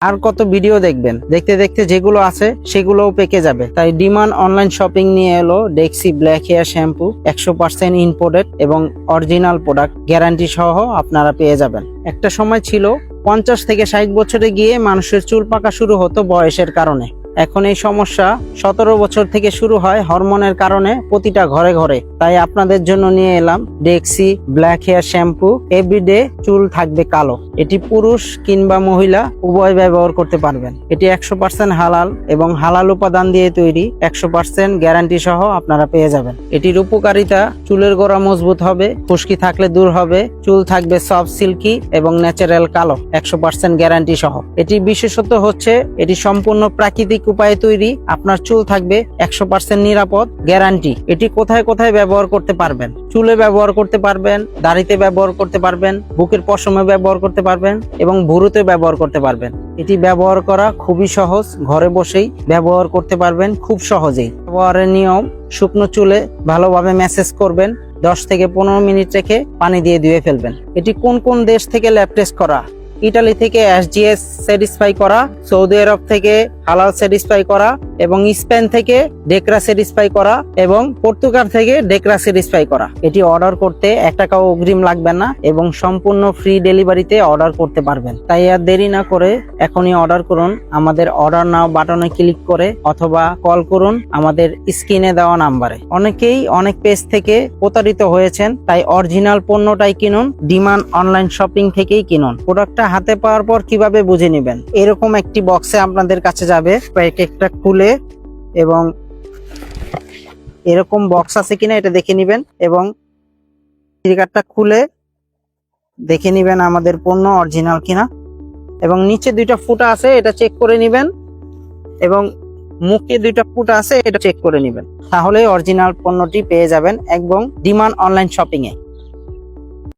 আর কত ভিডিও দেখবেন, দেখতে দেখতে যেগুলো আছে সেগুলোও পেকে যাবে। তাই ডিমান্ড অনলাইন শপিং নিয়ে এলো Dexe black hair shampoo. 100% imported এবং অরিজিনাল প্রোডাক্ট গ্যারান্টি সহ আপনারা পেয়ে যাবেন। একটা সময় ছিল 50 থেকে 60 বছরে গিয়ে মানুষের চুল পাকা শুরু হতো বয়সের কারণে। এখন এই সমস্যা 17 বছর থেকে শুরু হয় হরমোনের কারণে প্রতিটা ঘরে ঘরে। তাই আপনাদের জন্য নিয়ে এলাম Dexe black hair shampoo. Everyday চুল থাকবে কালো। এটি পুরুষ কিংবা মহিলা উভয় ব্যবহার করতে পারবেন। এটি 100% হালাল এবং হালাল উপাদান দিয়ে তৈরি। 100% গ্যারান্টি সহ আপনারা পেয়ে যাবেন। এটির উপকারিতা: চুলের গোড়া মজবুত হবে, খুশকি থাকলে দূর হবে, চুল থাকবে সফট সিল্কি এবং ন্যাচারাল কালো। 100% গ্যারান্টি সহ। এটি বিশেষত হচ্ছে এটি সম্পূর্ণ প্রাকৃতিক উপায়ে তৈরি। আপনার চুল থাকবে 100% নিরাপদ, গ্যারান্টি। এটি কোথায় কোথায় ব্যবহার করতে পারবেন? চুলে ব্যবহার করতে পারবেন, দাড়িতে ব্যবহার করতে পারবেন, বুকের পশমে ব্যবহার করতে পারবেন এবং ভুরুতে ব্যবহার করতে পারবেন। এটি ব্যবহার করা খুবই সহজ, ঘরে বসেই ব্যবহার করতে পারবেন খুব সহজেই। ব্যবহারের নিয়ম: শুকনো চুলে ভালোভাবে ম্যাসেজ করবেন, 10 থেকে 15 মিনিট রেখে পানি দিয়ে ধুয়ে ফেলবেন। এটি কোন কোন দেশ থেকে ল্যাব টেস্ট করা? ইটালি থেকে SGS সার্টিফাই করা, সৌদি আরব থেকে হালাল সার্টিফাই করা এবং স্পেন থেকে ডেকরা সার্টিফাই করা এবং পর্তুগাল থেকে ডেকরা সার্টিফাই করা। এটি অর্ডার করতে 1 টাকাও অগ্রিম লাগবে না এবং সম্পূর্ণ ফ্রি ডেলিভারিতে অর্ডার করতে পারবেন। তাই আর দেরি না করে এখনই অর্ডার করুন আমাদের অর্ডার নাও বাটনে ক্লিক করে, অথবা কল করুন আমাদের স্ক্রিনে দেওয়া নাম্বারে। অনেকেই অনেক পেজ থেকে প্রতারিত হয়েছেন, তাই অরিজিনাল পণ্যটাই কিনুন, ডিমান্ড অনলাইন শপিং থেকেই কিনুন। প্রোডাক্টটা হাতে পাওয়ার পর কিভাবে বুঝে নেবেন? এরকম একটি বক্সে আপনাদের কাছে যাবে, প্যাকেটটা খুলে এবং এরকম বক্স আছে কিনা এটা দেখে নেবেন এবং স্টিকারটা খুলে দেখে নেবেন আমাদের পণ্য অরিজিনাল কিনা। এবং নিচে 2টা ফুটা আছে, এটা চেক করে নেবেন এবং মুখে 2টা ফুটা আছে, এটা চেক করে নেবেন। তাহলে অরিজিনাল পণ্যটি পেয়ে যাবেন একদম ডিমান্ড অনলাইন শপিং এ।